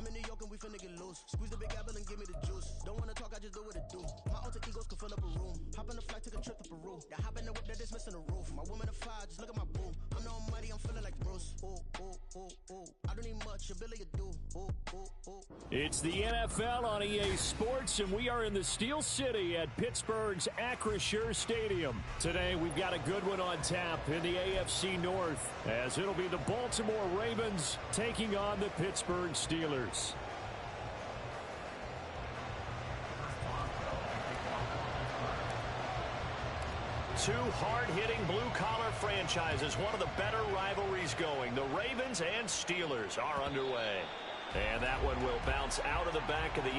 I'm in New York and we finna get loose. Squeeze the big apple and give me the juice. Don't wanna talk, I just do what it do. My alter egos can fill up a room. Hop on the flight, take a trip to Peru. That hop in the whip that is missing the roof. My woman a fire, just look at my boo. I'm the almighty, I'm feeling like Bruce. Ooh, ooh, ooh, ooh. I don't need much, ability to do. Ooh, ooh, ooh. It's the NFL on EA Sports, and we are in the Steel City at Pittsburgh's Acrisure Stadium. Today, we've got a good one on tap in the AFC North, as it'll be the Baltimore Ravens taking on the Pittsburgh Steelers. Two hard-hitting blue-collar franchises, one of the better rivalries going. The Ravens and Steelers are underway. And that one will bounce out of the back of the...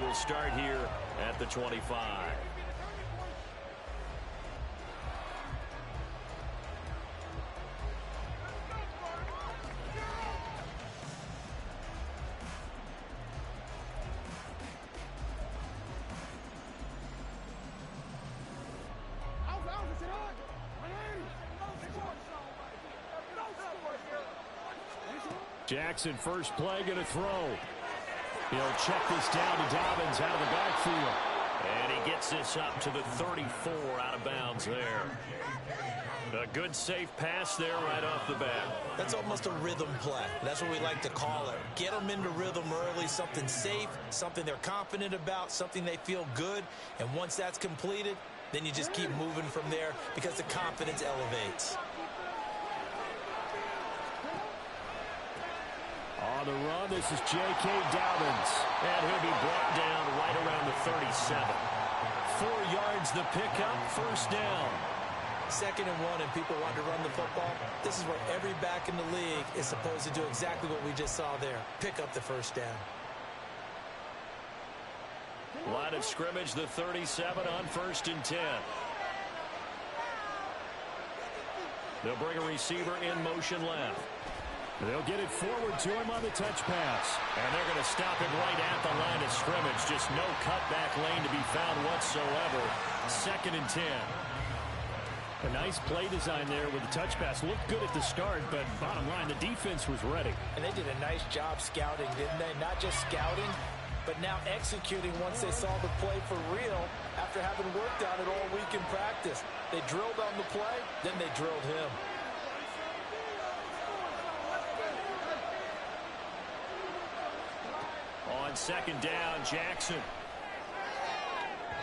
Will start here at the 25. Jackson first play, gonna throw. He'll check this down to Dobbins out of the backfield. And he gets this up to the 34 out of bounds there. A good safe pass there right off the bat. That's almost a rhythm play. That's what we like to call it. Get them into rhythm early, something safe, something they're confident about, something they feel good. And once that's completed, then you just keep moving from there because the confidence elevates. On the run, this is J.K. Dobbins. And he'll be brought down right around the 37. 4 yards the pickup, first down. 2nd and 1, and people want to run the football. This is where every back in the league is supposed to do exactly what we just saw there. Pick up the first down. Line of scrimmage, the 37 on 1st and 10. They'll bring a receiver in motion left. They'll get it forward to him on the touch pass. And they're going to stop him right at the line of scrimmage. Just no cutback lane to be found whatsoever. 2nd and 10. A nice play design there with the touch pass. Looked good at the start, but bottom line, the defense was ready. And they did a nice job scouting, didn't they? Not just scouting, but now executing once they saw the play for real after having worked on it all week in practice. They drilled on the play, then they drilled him. On 2nd down, Jackson.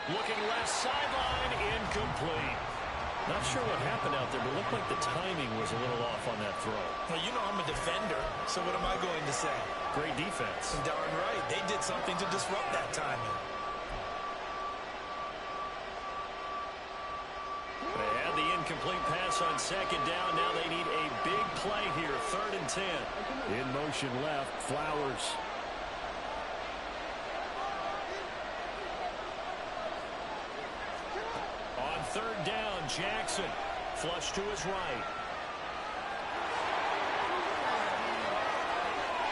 Looking left sideline, incomplete. Not sure what happened out there, but it looked like the timing was a little off on that throw. Well, you know I'm a defender, so what am I going to say? Great defense. Darn right. They did something to disrupt that timing. They had the incomplete pass on 2nd down. Now they need a big play here, 3rd and 10. In motion left, Flowers. On 3rd down, Jackson. Flush to his right.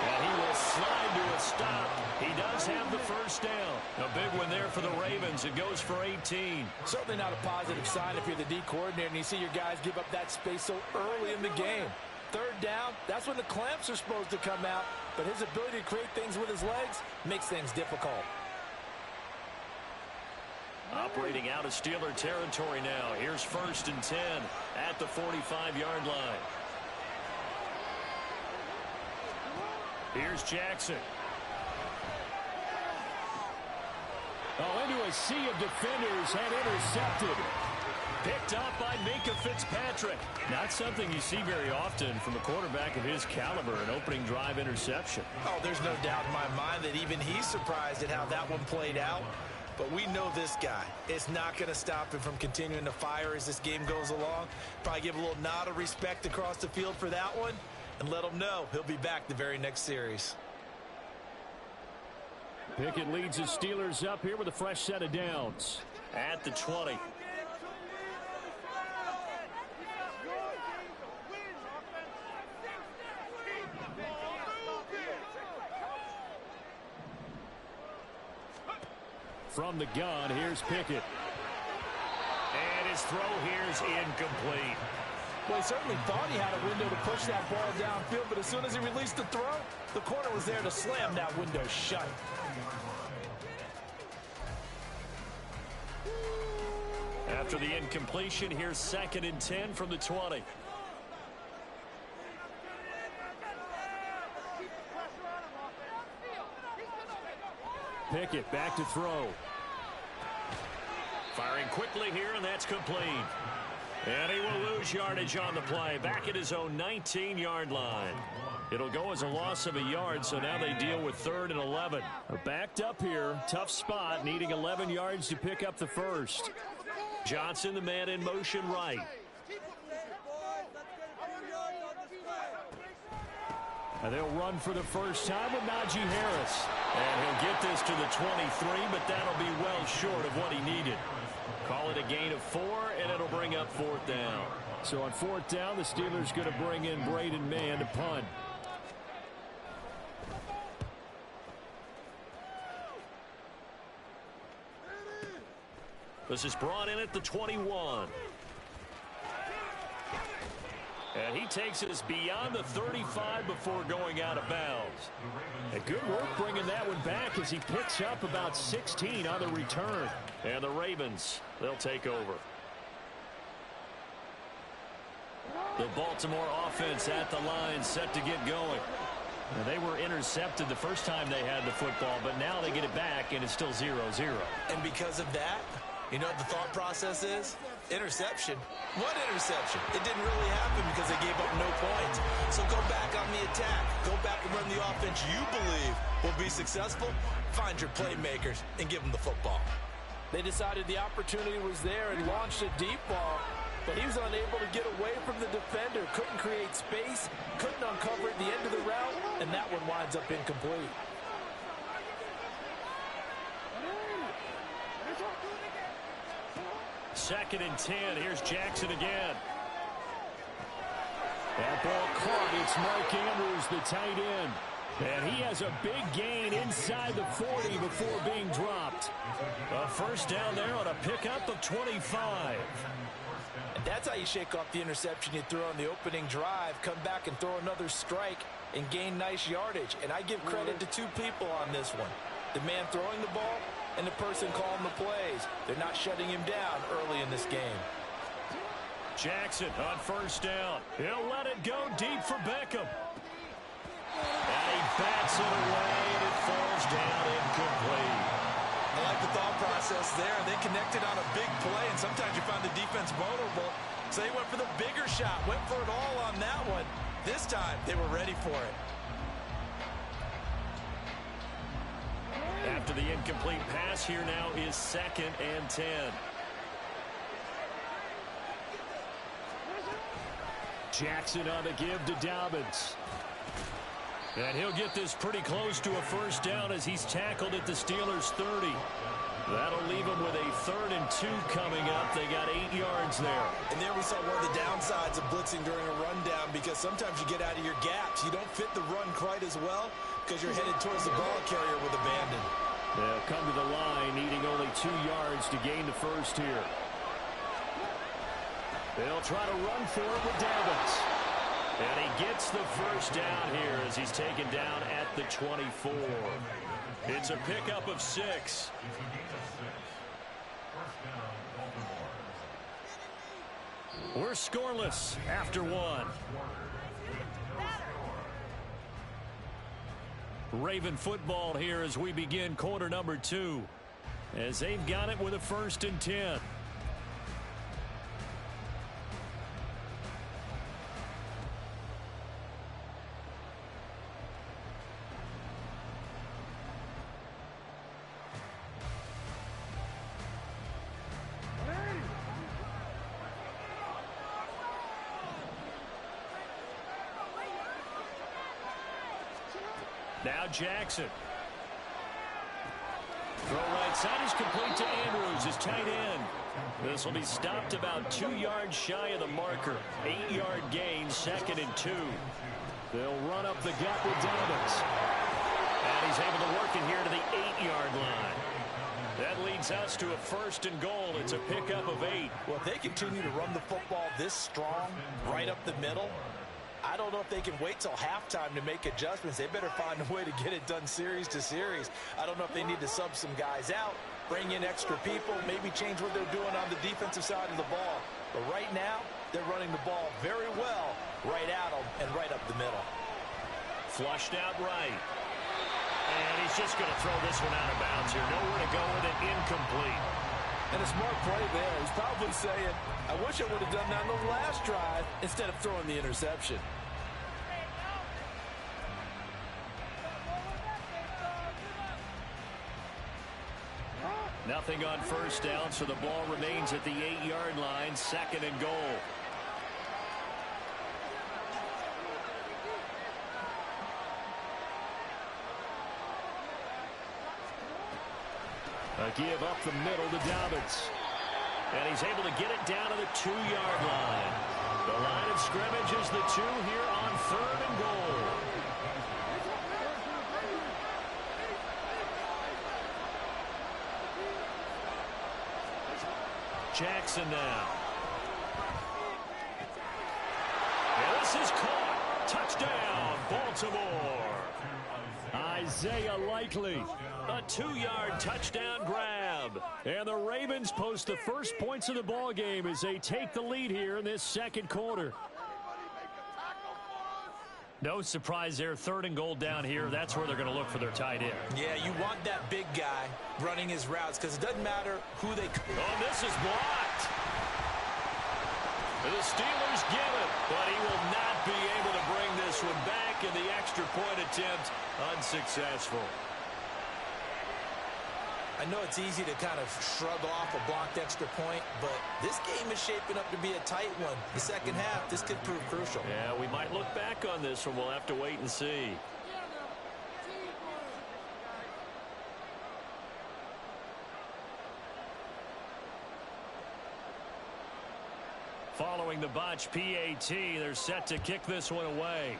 And he will slide to a stop. He does have the first down. A big one there for the Ravens. It goes for 18. Certainly not a positive sign if you're the D coordinator and you see your guys give up that space so early in the game. 3rd down, that's when the clamps are supposed to come out. But his ability to create things with his legs makes things difficult. Operating out of Steeler territory now. Here's 1st and 10 at the 45-yard line. Here's Jackson. Oh, into a sea of defenders and intercepted. Picked up by Minkah Fitzpatrick. Not something you see very often from a quarterback of his caliber, an opening drive interception. Oh, there's no doubt in my mind that even he's surprised at how that one played out. But we know this guy. It's not going to stop him from continuing to fire as this game goes along. Probably give a little nod of respect across the field for that one and let him know he'll be back the very next series. Pickett leads the Steelers up here with a fresh set of downs at the 20. From the gun, here's Pickett. And his throw here is incomplete. Well, he certainly thought he had a window to push that ball downfield, but as soon as he released the throw, the corner was there to slam that window shut. After the incompletion, here's 2nd and 10 from the 20. Pickett back to throw. Firing quickly here, and that's complete. And he will lose yardage on the play, back at his own 19-yard line. It'll go as a loss of a yard, so now they deal with 3rd and 11. Backed up here, tough spot, needing 11 yards to pick up the first. Johnson, the man in motion right. And they'll run for the first time with Najee Harris. And he'll get this to the 23, but that'll be well short of what he needed. Call it a gain of 4, and it'll bring up 4th down. So on 4th down, the Steelers going to bring in Braden Mann to punt. This is brought in at the 21. And he takes us beyond the 35 before going out of bounds. And good work bringing that one back as he picks up about 16 on the return. And the Ravens, they'll take over. The Baltimore offense at the line, set to get going. And they were intercepted the first time they had the football, but now they get it back, and it's still 0-0. And because of that, you know what the thought process is? Interception. What interception? It didn't really happen because they gave up no points. So go back on the attack. Go back and run the offense you believe will be successful. Find your playmakers and give them the football. They decided the opportunity was there and launched a deep ball, but he was unable to get away from the defender. Couldn't create space, couldn't uncover at the end of the route, and that one winds up incomplete. Second and 10. Here's Jackson again. That ball caught. It's Mark Andrews, the tight end. And he has a big gain inside the 40 before being dropped. A first down there on a pickup of 25. And that's how you shake off the interception you threw on the opening drive. Come back and throw another strike and gain nice yardage. And I give credit to two people on this one. The man throwing the ball and the person calling the plays. They're not shutting him down early in this game. Jackson on first down. He'll let it go deep for Beckham. And he bats it away, and it falls down incomplete. I like the thought process there. They connected on a big play, and sometimes you find the defense vulnerable. So they went for the bigger shot, went for it all on that one. This time, they were ready for it. After the incomplete pass, here now is 2nd and 10. Jackson on the give to Dobbins. And he'll get this pretty close to a first down as he's tackled at the Steelers' 30. That'll leave him with a 3rd and 2 coming up. They got 8 yards there. And there we saw one of the downsides of blitzing during a rundown, because sometimes you get out of your gaps. You don't fit the run quite as well because you're headed towards the ball carrier with abandon. They'll come to the line needing only 2 yards to gain the first here. They'll try to run for it with Dobbins. And he gets the first down here as he's taken down at the 24. It's a pickup of 6. We're scoreless after 1. Raven football here as we begin quarter number 2. As they've got it with a 1st and 10. Now Jackson. Throw right side is complete to Andrews, his tight end. This will be stopped about 2 yards shy of the marker. 8-yard gain, 2nd and 2. They'll run up the gut with Dobbins. And he's able to work it here to the 8-yard line. That leads us to a 1st and goal. It's a pickup of 8. Well, if they continue to run the football this strong, right up the middle, I don't know if they can wait till halftime to make adjustments. They better find a way to get it done series to series. I don't know if they need to sub some guys out, bring in extra people, maybe change what they're doing on the defensive side of the ball. But right now, they're running the ball very well right at them and right up the middle. Flushed out right. And he's just going to throw this one out of bounds here. Nowhere to go with it. Incomplete. And a smart play there. He's probably saying, I wish I would have done that on the last drive instead of throwing the interception. Nothing on 1st down, so the ball remains at the 8-yard line. 2nd and goal. A give up the middle to Dobbins. And he's able to get it down to the 2-yard line. The line of scrimmage is the 2 here on 3rd and goal. Jackson now. And this is caught. Touchdown, Baltimore. Isaiah Likely. A 2-yard touchdown grab. And the Ravens post the first points of the ball game as they take the lead here in this 2nd quarter. No surprise there. 3rd and goal down here. That's where they're going to look for their tight end. Yeah, you want that big guy running his routes because it doesn't matter who they... Oh, this is blocked. The Steelers get it, but he will not be able to bring this one back, and the extra point attempt unsuccessful. I know it's easy to kind of shrug off a blocked extra point, but this game is shaping up to be a tight one. The 2nd half, this could prove crucial. Yeah, we might look back on this one. We'll have to wait and see. Following the botch PAT, they're set to kick this one away.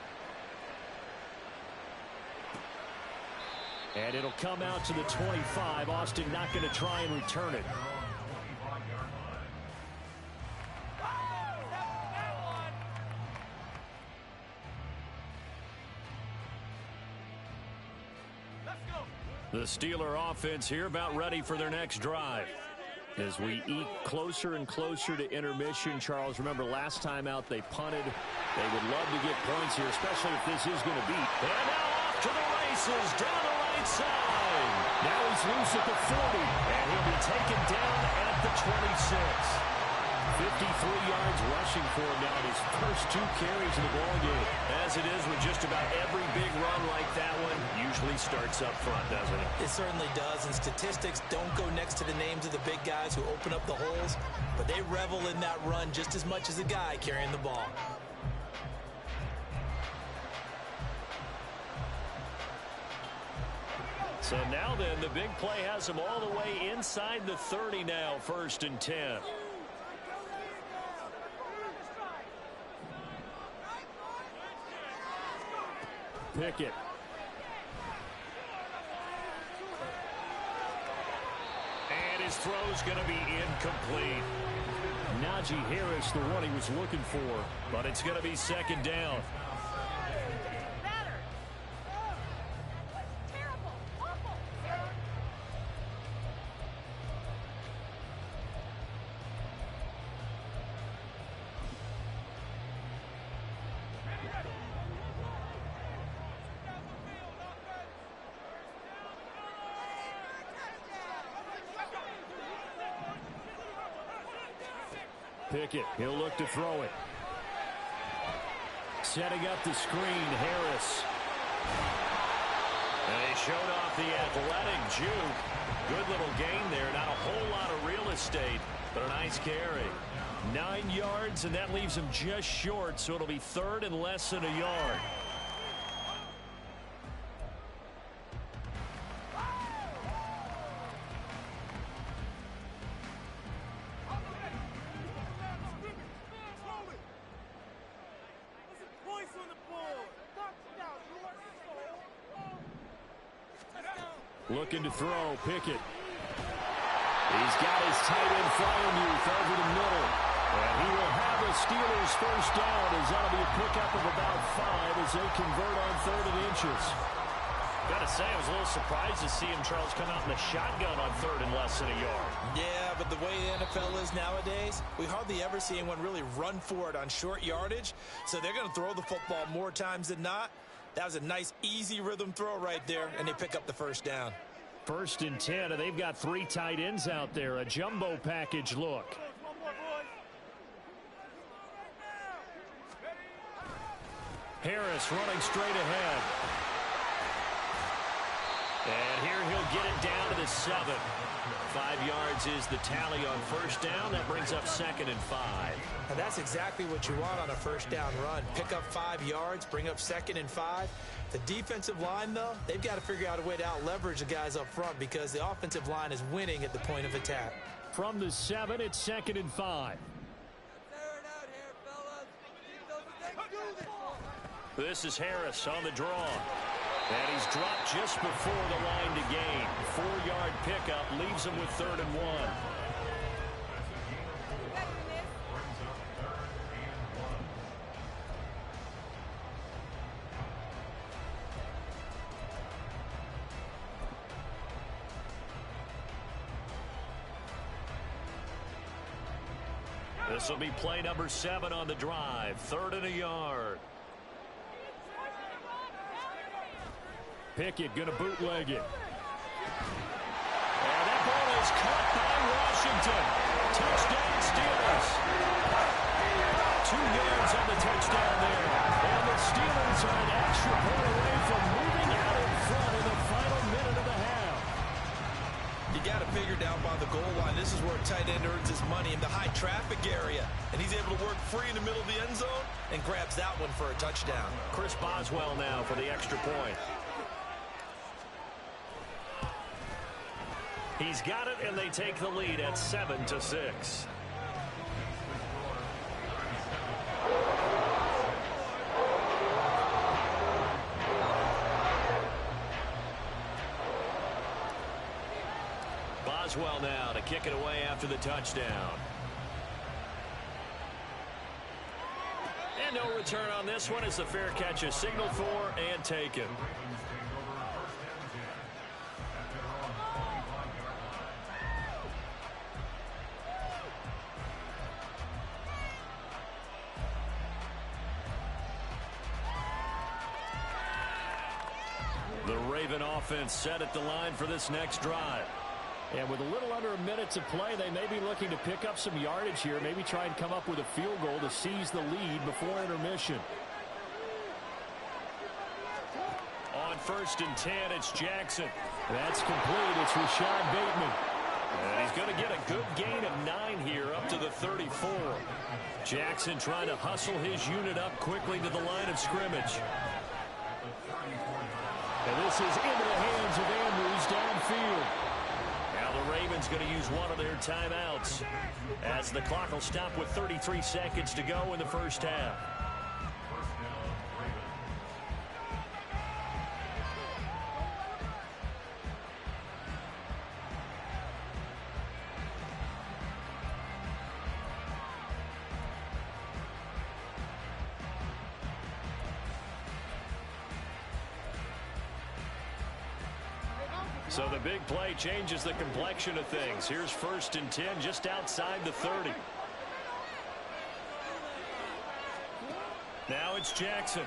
And it'll come out to the 25. Austin not going to try and return it. The Steeler offense here about ready for their next drive. As we eke closer and closer to intermission, Charles, remember last time out they punted. They would love to get points here, especially if this is going to beat. And now off to the races, down the right side. Now he's loose at the 40, and he'll be taken down at the 26. 53 yards rushing for him now in his first 2 carries in the ballgame. As it is with just about every big run like that one, usually starts up front, doesn't it? It certainly does, and statistics don't go next to the names of the big guys who open up the holes, but they revel in that run just as much as the guy carrying the ball. So now then, the big play has him all the way inside the 30 now, 1st and 10. Pickett. And his throw's going to be incomplete. Najee Harris, the one he was looking for, but it's going to be 2nd down. Pickett, he'll look to throw it. Setting up the screen, Harris. And he showed off the athletic juke. Good little gain there. Not a whole lot of real estate, but a nice carry. 9 yards, and that leaves him just short, so it'll be 3rd and less than a yard. Looking to throw, Pickett. He's got his tight end flying youth over the middle. And he will have the Steelers first down as that'll be a pickup of about 5 as they convert on 3rd and inches. Got to say, I was a little surprised to see him, Charles, come out in the shotgun on 3rd and less than a yard. Yeah, but the way the NFL is nowadays, we hardly ever see anyone really run for it on short yardage. So they're going to throw the football more times than not. That was a nice, easy rhythm throw right there, and they pick up the first down. 1st and 10, and they've got 3 tight ends out there. A jumbo package look. Harris running straight ahead. And here he'll get it down to the 7. 5 yards is the tally on first down. That brings up 2nd and 5. And that's exactly what you want on a first down run. Pick up 5 yards, bring up 2nd and 5. The defensive line, though, they've got to figure out a way to out-leverage the guys up front because the offensive line is winning at the point of attack. From the 7, it's 2nd and 5. This is Harris on the draw. And he's dropped just before the line to gain. 4-yard pickup leaves him with 3rd and 1. This will be play number 7 on the drive. 3rd and a yard. Pickett going to bootleg it. And that ball is caught by Washington. Touchdown Steelers. 2 yards on the touchdown there. And the Steelers are an extra point away from moving out in front in the final minute of the half. You got to figure down by the goal line. This is where a tight end earns his money in the high traffic area. And he's able to work free in the middle of the end zone and grabs that one for a touchdown. Chris Boswell now for the extra point. He's got it, and they take the lead at 7-6. Boswell now to kick it away after the touchdown. And no return on this one as the fair catch is signaled for and taken. The Raven offense set at the line for this next drive. And with a little under a minute to play, they may be looking to pick up some yardage here, maybe try and come up with a field goal to seize the lead before intermission. On 1st and 10, it's Jackson. That's complete. It's Rashad Bateman. And he's going to get a good gain of 9 here up to the 34. Jackson trying to hustle his unit up quickly to the line of scrimmage. And this is into the hands of Andrews downfield. Now the Ravens going to use one of their timeouts as the clock will stop with 33 seconds to go in the first half. So the big play changes the complexion of things. Here's 1st and 10 just outside the 30. Now it's Jackson.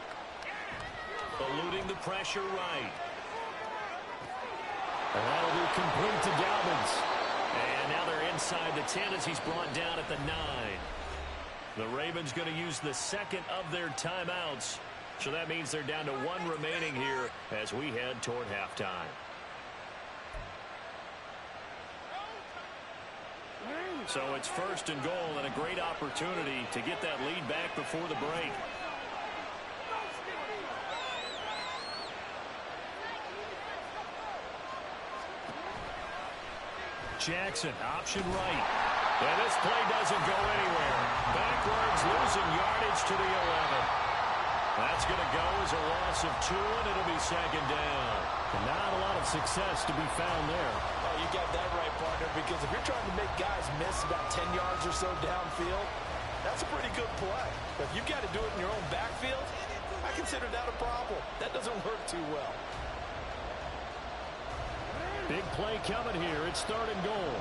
Eluding the pressure right. And that'll be complete to Dobbins. And now they're inside the 10 as he's brought down at the 9. The Ravens going to use the second of their timeouts. So that means they're down to 1 remaining here as we head toward halftime. So it's 1st and goal and a great opportunity to get that lead back before the break. Jackson, option right. And this play doesn't go anywhere. Backwards, losing yardage to the 11. That's going to go as a loss of 2, and it'll be second down. And not a lot of success to be found there. Oh, you got that right, partner, because if you're trying to make guys miss about 10 yards or so downfield, that's a pretty good play. But if you've got to do it in your own backfield, I consider that a problem. That doesn't work too well. Big play coming here. It's 3rd and goal.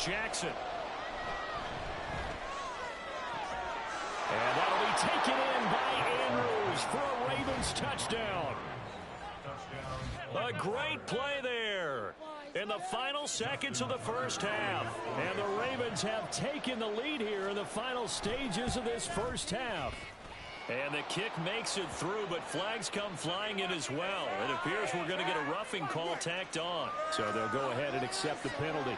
Jackson. And that'll be taken in by Andrews for a Ravens touchdown. A great play there in the final seconds of the first half. And the Ravens have taken the lead here in the final stages of this first half. And the kick makes it through, but flags come flying in as well. It appears we're going to get a roughing call tacked on. So they'll go ahead and accept the penalty.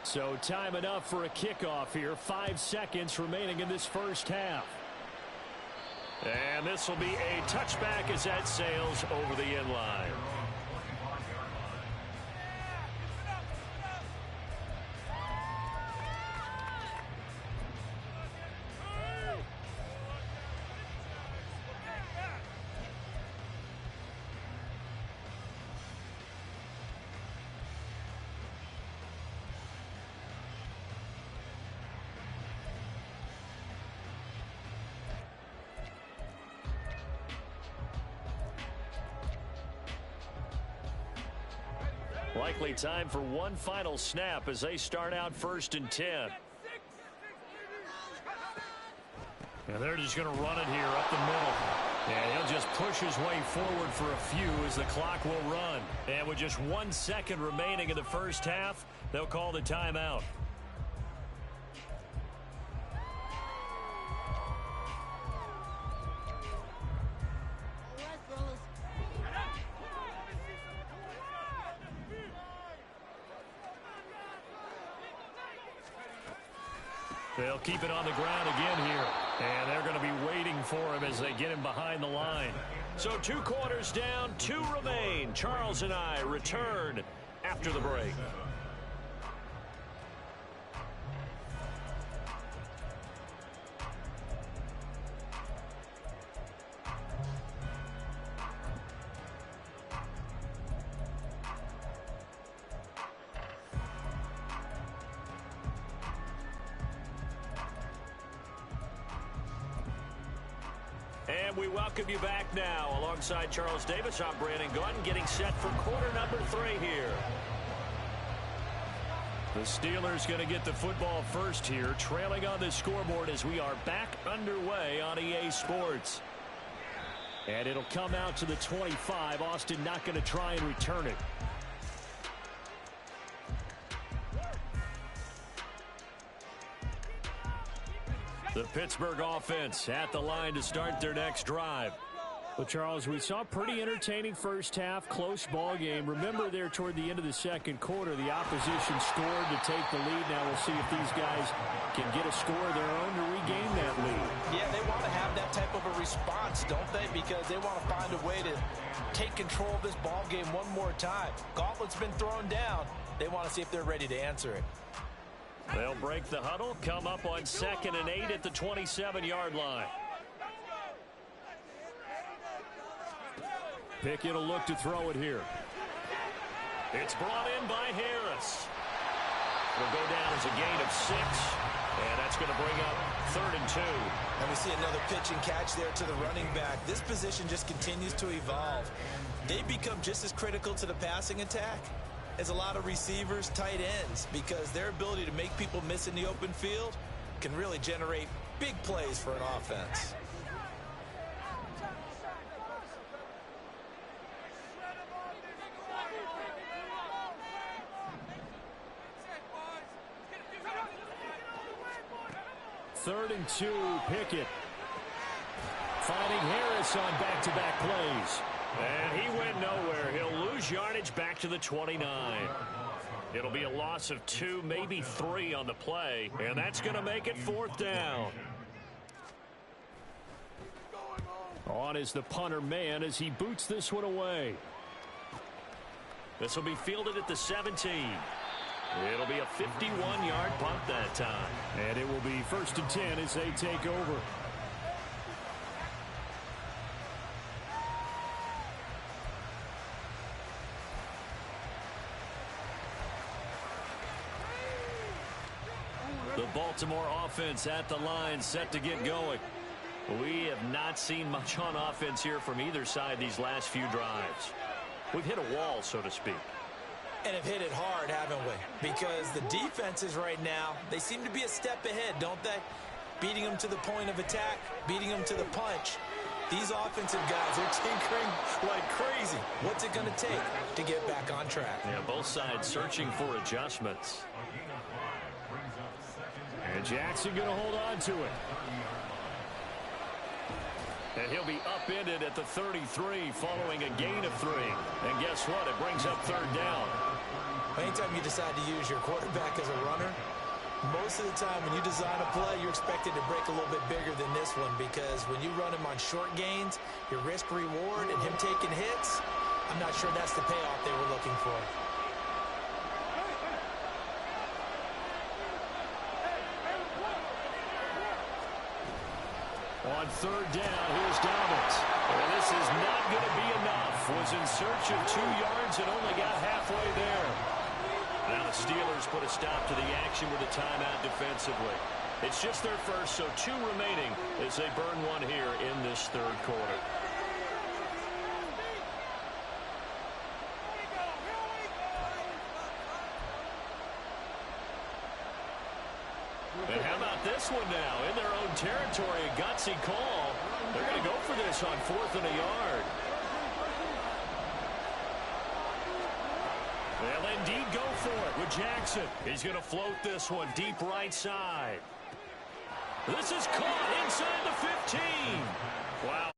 So time enough for a kickoff here. 5 seconds remaining in this first half. And this will be a touchback as that sails over the end line. Likely time for one final snap as they start out 1st and 10. And they're just going to run it here up the middle. And he'll just push his way forward for a few as the clock will run. And with just 1 second remaining in the first half, they'll call the timeout. They'll keep it on the ground again here. And they're going to be waiting for him as they get him behind the line. So 2 quarters down, 2 remain. Charles and I return after the break. And we welcome you back now. Alongside Charles Davis, I'm Brandon Gunn, getting set for quarter number 3 here. The Steelers going to get the football first here, trailing on the scoreboard as we are back underway on EA Sports. And it'll come out to the 25. Austin not going to try and return it. The Pittsburgh offense at the line to start their next drive. Well, Charles, we saw a pretty entertaining first half, close ball game. Remember there toward the end of the second quarter, the opposition scored to take the lead. Now we'll see if these guys can get a score of their own to regain that lead. Yeah, they want to have that type of a response, don't they? Because they want to find a way to take control of this ball game one more time. Gauntlet's been thrown down. They want to see if they're ready to answer it. They'll break the huddle, come up on 2nd and 8 at the 27-yard line. Pickett will look to throw it here. It's brought in by Harris. It'll go down as a gain of 6, and that's going to bring up 3rd and 2. And we see another pitch and catch there to the running back. This position just continues to evolve. They become just as critical to the passing attack as a lot of receivers, tight ends, because their ability to make people miss in the open field can really generate big plays for an offense. Third and 2, Pickett. Finding Harris on back-to-back plays. And he went nowhere. He'll lose yardage back to the 29. It'll be a loss of 2, maybe 3 on the play, and that's going to make it 4th down. On is the punter man as he boots this one away. This will be fielded at the 17. It'll be a 51-yard punt that time. And it will be 1st and 10 as they take over. The Baltimore offense at the line, set to get going. We have not seen much on offense here from either side these last few drives. We've hit a wall, so to speak. And have hit it hard, haven't we? Because the defenses right now, they seem to be a step ahead, don't they? Beating them to the point of attack, beating them to the punch. These offensive guys are tinkering like crazy. What's it going to take to get back on track? Yeah, both sides searching for adjustments. And Jackson going to hold on to it. And he'll be upended at the 33 following a gain of 3. And guess what? It brings up 3rd down. Anytime you decide to use your quarterback as a runner, most of the time when you design a play, you're expected to break a little bit bigger than this one, because when you run him on short gains, your risk-reward and him taking hits, I'm not sure that's the payoff they were looking for. On 3rd down, here's Dobbins. Well, this is not going to be enough. Was in search of 2 yards and only got halfway there. Now the Steelers put a stop to the action with a timeout defensively. It's just their first, so 2 remaining as they burn one here in this 3rd quarter. And how about this one now? In their own territory, a gutsy call. They're going to go for this on 4th and a yard. They'll indeed go for it with Jackson. He's going to float this one deep right side. This is caught inside the 15. Wow.